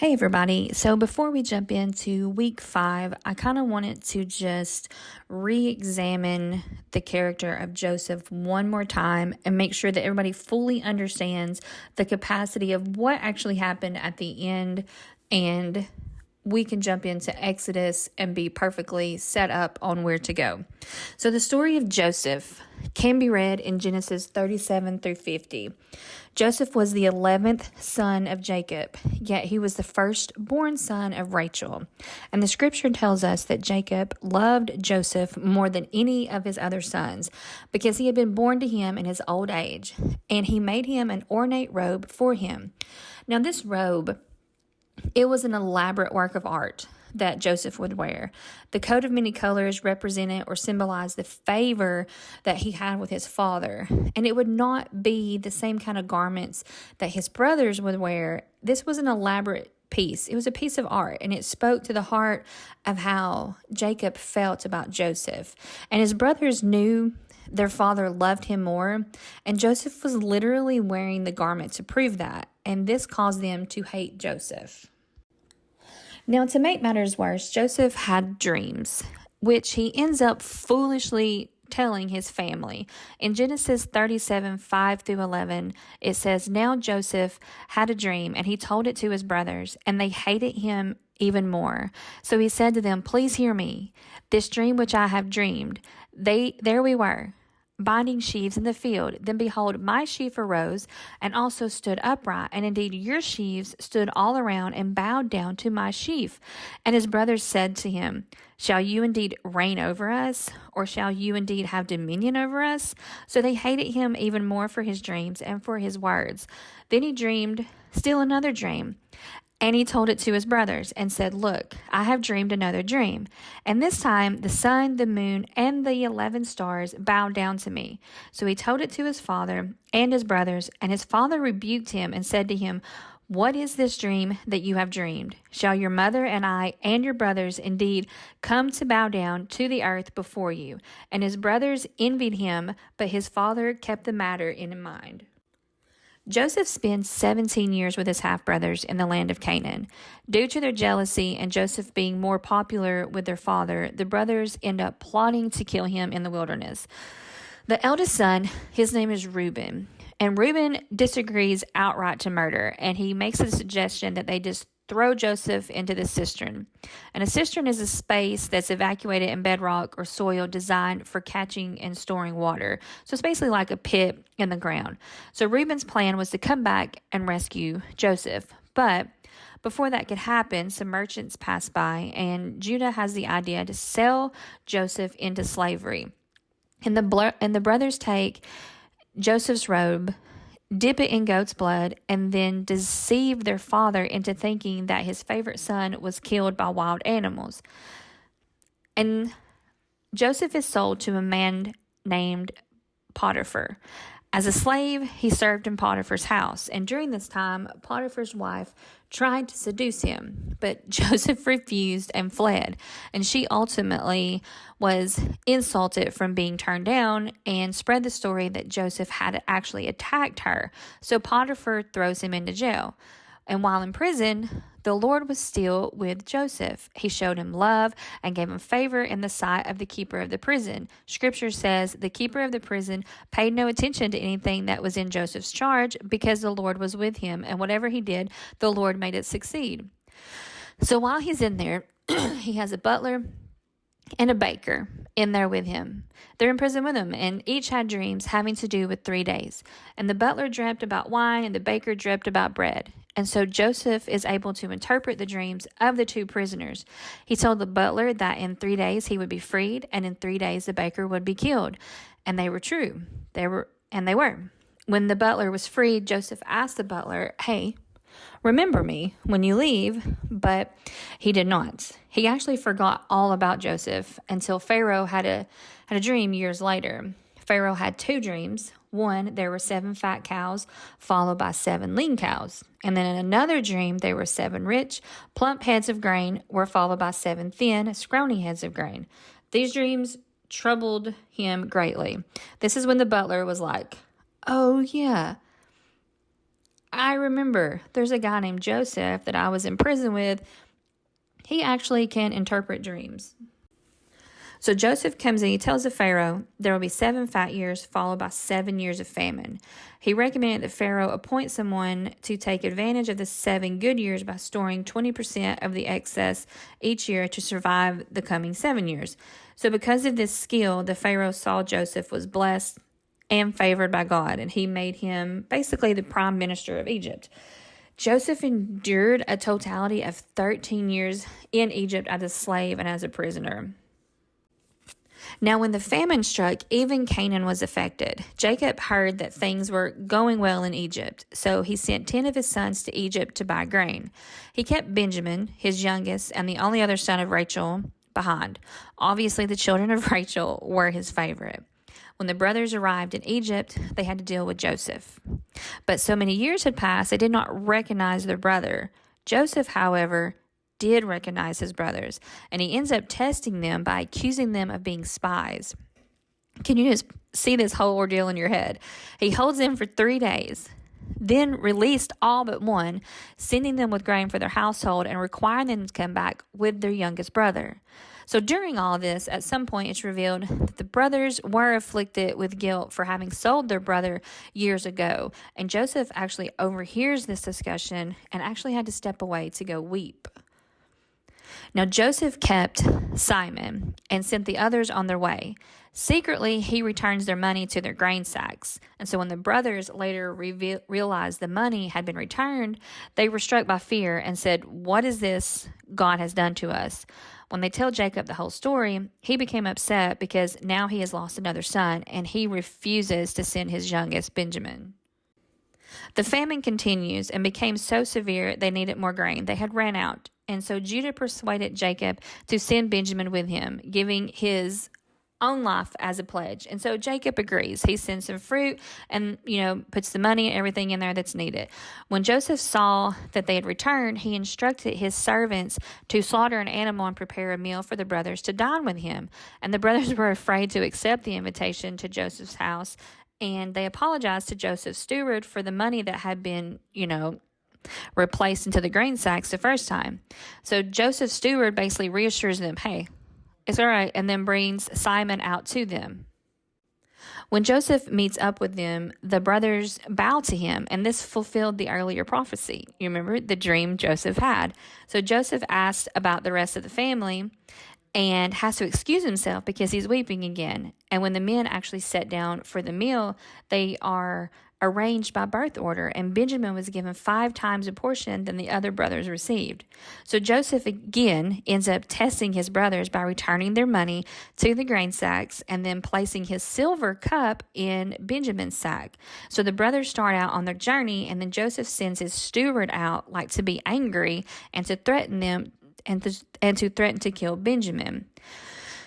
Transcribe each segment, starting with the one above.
Hey everybody. So before we jump into week 5, I kind of wanted to just re-examine the character of Joseph one more time and make sure that everybody fully understands the capacity of what actually happened at the end, and we can jump into Exodus and be perfectly set up on where to go. So the story of Joseph can be read in Genesis 37 through 50. Joseph was the 11th son of Jacob, yet he was the firstborn son of Rachel. And the scripture tells us that Jacob loved Joseph more than any of his other sons because he had been born to him in his old age, and he made him an ornate robe for him. Now this robe, it was an elaborate work of art that Joseph would wear. The coat of many colors represented or symbolized the favor that he had with his father. And it would not be the same kind of garments that his brothers would wear. This was an elaborate piece. It was a piece of art, and it spoke to the heart of how Jacob felt about Joseph. And his brothers knew their father loved him more, and Joseph was literally wearing the garment to prove that, and this caused them to hate Joseph. Now, to make matters worse, Joseph had dreams, which he ends up foolishly telling his family. In Genesis 37, 5 through 11, it says, "Now Joseph had a dream, and he told it to his brothers, and they hated him even more. So he said to them, 'Please hear me. This dream which I have dreamed, there we were, binding sheaves in the field. Then behold, my sheaf arose and also stood upright. And indeed your sheaves stood all around and bowed down to my sheaf.' And his brothers said to him, 'Shall you indeed reign over us? Or shall you indeed have dominion over us?' So they hated him even more for his dreams and for his words. Then he dreamed still another dream. And he told it to his brothers and said, 'Look, I have dreamed another dream. And this time the sun, the moon, and the 11 stars bowed down to me.' So he told it to his father and his brothers, and his father rebuked him and said to him, 'What is this dream that you have dreamed? Shall your mother and I and your brothers indeed come to bow down to the earth before you?' And his brothers envied him, but his father kept the matter in mind." Joseph spends 17 years with his half-brothers in the land of Canaan. Due to their jealousy and Joseph being more popular with their father, the brothers end up plotting to kill him in the wilderness. The eldest son, his name is Reuben, and Reuben disagrees outright to murder, and he makes a suggestion that they just throw Joseph into the cistern. And a cistern is a space that's evacuated in bedrock or soil designed for catching and storing water. So it's basically like a pit in the ground. So Reuben's plan was to come back and rescue Joseph. But before that could happen, some merchants pass by, and Judah has the idea to sell Joseph into slavery. And the brothers take Joseph's robe, dip it in goat's blood, and then deceive their father into thinking that his favorite son was killed by wild animals. And Joseph is sold to a man named Potiphar. As a slave, he served in Potiphar's house, and during this time, Potiphar's wife tried to seduce him, but Joseph refused and fled, and she ultimately was insulted from being turned down and spread the story that Joseph had actually attacked her, so Potiphar throws him into jail. And while in prison, the Lord was still with Joseph. He showed him love and gave him favor in the sight of the keeper of the prison. Scripture says the keeper of the prison paid no attention to anything that was in Joseph's charge because the Lord was with him, and whatever he did, the Lord made it succeed. So while he's in there, he has a butler and a baker in there with him. They're in prison with him, and each had dreams having to do with 3 days. And the butler dreamt about wine, and the baker dreamt about bread. And so Joseph is able to interpret the dreams of the 2 prisoners. He told the butler that in 3 days he would be freed, and in 3 days the baker would be killed. And they were true. They were. When the butler was freed, Joseph asked the butler, "Hey, remember me when you leave," but he did not. He actually forgot all about Joseph until Pharaoh had a dream years later. Pharaoh had 2 dreams. One, there were 7 fat cows, followed by 7 lean cows. And then in another dream, there were 7 rich, plump heads of grain, were followed by 7 thin, scrawny heads of grain. These dreams troubled him greatly. This is when the butler was like, "Oh, yeah, I remember there's a guy named Joseph that I was in prison with. He actually can interpret dreams. So Joseph comes in, he tells the Pharaoh there will be 7 fat years followed by 7 years of famine. He recommended that Pharaoh appoint someone to take advantage of the 7 good years by storing 20% of the excess each year to survive the coming 7 years. So because of this skill, the Pharaoh saw Joseph was blessed and favored by God, and he made him basically the prime minister of Egypt. Joseph endured a totality of 13 years in Egypt as a slave and as a prisoner. Now, when the famine struck, even Canaan was affected. Jacob heard that things were going well in Egypt, so he sent 10 of his sons to Egypt to buy grain. He kept Benjamin, his youngest, and the only other son of Rachel behind. Obviously, the children of Rachel were his favorite. When the brothers arrived in Egypt, they had to deal with Joseph. But so many years had passed, they did not recognize their brother. Joseph, however, did recognize his brothers, and he ends up testing them by accusing them of being spies. Can you just see this whole ordeal in your head? He holds them for 3 days, then released all but one, sending them with grain for their household and requiring them to come back with their youngest brother. So during all this, at some point it's revealed that the brothers were afflicted with guilt for having sold their brother years ago, and Joseph actually overhears this discussion and actually had to step away to go weep. Now Joseph kept Simon and sent the others on their way. Secretly, he returns their money to their grain sacks. And so when the brothers later realized the money had been returned, they were struck by fear and said, "What is this God has done to us?" When they tell Jacob the whole story, he became upset because now he has lost another son, and he refuses to send his youngest, Benjamin. The famine continues and became so severe they needed more grain. They had ran out. And so Judah persuaded Jacob to send Benjamin with him, giving his own life as a pledge. And so Jacob agrees. He sends some fruit and, puts the money and everything in there that's needed. When Joseph saw that they had returned, he instructed his servants to slaughter an animal and prepare a meal for the brothers to dine with him. And the brothers were afraid to accept the invitation to Joseph's house, and they apologized to Joseph's steward for the money that had been, replaced into the grain sacks the first time. So Joseph's steward basically reassures them, "Hey, it's all right," and then brings Simon out to them. When Joseph meets up with them, the brothers bow to him, and this fulfilled the earlier prophecy. You remember the dream Joseph had. So Joseph asked about the rest of the family and has to excuse himself because he's weeping again. And when the men actually sat down for the meal, they are arranged by birth order, and Benjamin was given 5 times a portion than the other brothers received. So Joseph again ends up testing his brothers by returning their money to the grain sacks and then placing his silver cup in Benjamin's sack. So the brothers start out on their journey, and then Joseph sends his steward out to be angry and to threaten them and to threaten to kill Benjamin.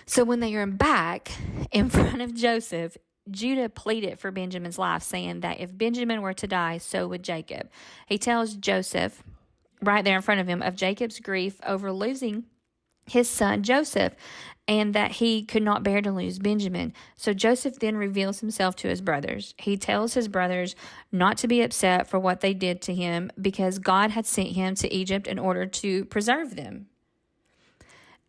So when they are back in front of Joseph, Judah pleaded for Benjamin's life, saying that if Benjamin were to die, so would Jacob. He tells Joseph, right there in front of him, of Jacob's grief over losing his son Joseph, and that he could not bear to lose Benjamin. So Joseph then reveals himself to his brothers. He tells his brothers not to be upset for what they did to him, because God had sent him to Egypt in order to preserve them.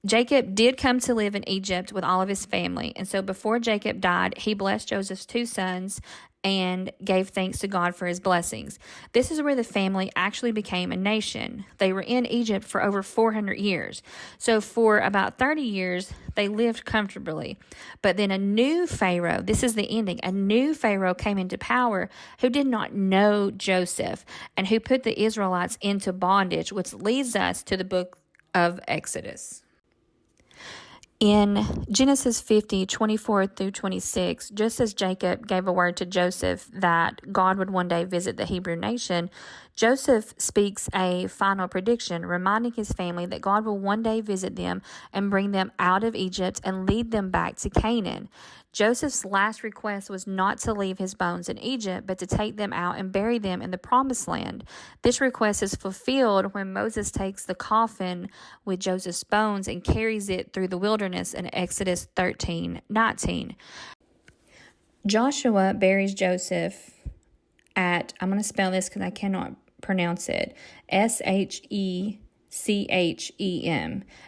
Jacob did come to live in Egypt with all of his family, and so before Jacob died, he blessed Joseph's 2 sons and gave thanks to God for his blessings. This is where the family actually became a nation. They were in Egypt for over 400 years. So for about 30 years, they lived comfortably. But then a new Pharaoh, this is the ending, a new Pharaoh came into power who did not know Joseph and who put the Israelites into bondage, which leads us to the book of Exodus. In Genesis 50:24-26, just as Jacob gave a word to Joseph that God would one day visit the Hebrew nation, Joseph speaks a final prediction, reminding his family that God will one day visit them and bring them out of Egypt and lead them back to Canaan. Joseph's last request was not to leave his bones in Egypt, but to take them out and bury them in the promised land. This request is fulfilled when Moses takes the coffin with Joseph's bones and carries it through the wilderness in Exodus 13:19. Joshua buries Joseph at, I'm going to spell this because I cannot pronounce it, Shechem.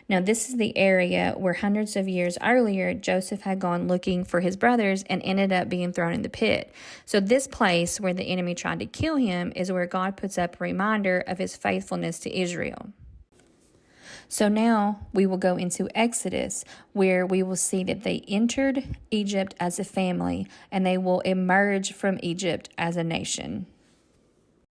Now, this is the area where hundreds of years earlier, Joseph had gone looking for his brothers and ended up being thrown in the pit. So this place where the enemy tried to kill him is where God puts up a reminder of his faithfulness to Israel. So now we will go into Exodus, where we will see that they entered Egypt as a family and they will emerge from Egypt as a nation.